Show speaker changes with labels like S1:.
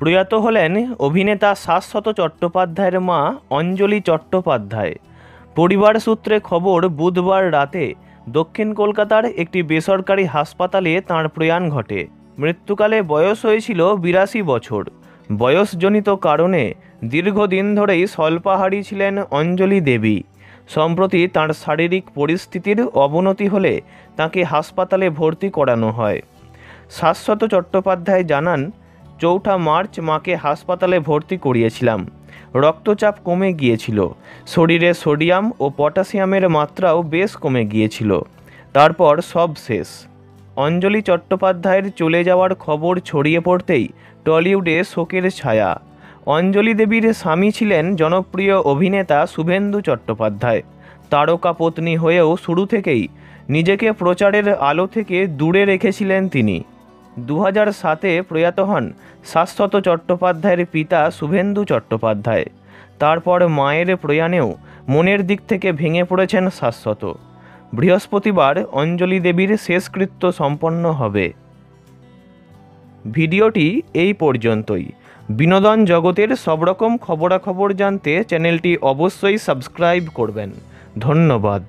S1: প্রয়াত হলেন অভিনেতা শাশ্বত চট্টোপাধ্যায়ের মা অঞ্জলি চট্টোপাধ্যায়। পরিবার সূত্রে খবর, বুধবার রাতে দক্ষিণ কলকাতার একটি বেসরকারি হাসপাতালে তাঁর প্রয়াণ ঘটে। মৃত্যুকালে বয়স হয়েছিল ৮২ বছর। বয়সজনিত কারণে দীর্ঘদিন ধরেই স্বল্পাহারী ছিলেন অঞ্জলি দেবী। সম্প্রতি তাঁর শারীরিক পরিস্থিতির অবনতি হলে তাঁকে হাসপাতালে ভর্তি করানো হয়। শাশ্বত চট্টোপাধ্যায় জানান, ৪ মার্চ মাকে হাসপাতালে ভর্তি করিয়েছিলাম। রক্তচাপ কমে গিয়েছিল, শরীরে সোডিয়াম ও পটাশিয়ামের মাত্রাও বেশ কমে গিয়েছিল। তারপর সব শেষ। অঞ্জলি চট্টোপাধ্যায়ের চলে যাওয়ার খবর ছড়িয়ে পড়তেই টলিউডে শোকের ছায়া। অঞ্জলি দেবীর স্বামী ছিলেন জনপ্রিয় অভিনেতা শুভেন্দু চট্টোপাধ্যায়। তারকা পত্নী হয়েও শুরু থেকেই নিজেকে প্রচারের আলো থেকে দূরে রেখেছিলেন তিনি। ২০০৭-এ প্রয়াত হন শাশ্বত চট্টোপাধ্যায়ের পিতা শুভেন্দু চট্টোপাধ্যায়। তারপর মায়ের প্রয়াণেও মনের দিক থেকে ভেঙে পড়েছেন শাশ্বত। বৃহস্পতিবার অঞ্জলি দেবীর শেষকৃত্য সম্পন্ন হবে। ভিডিওটি এই পর্যন্তই। বিনোদন জগতের সব রকম খবরাখবর জানতে চ্যানেলটি অবশ্যই সাবস্ক্রাইব করবেন। ধন্যবাদ।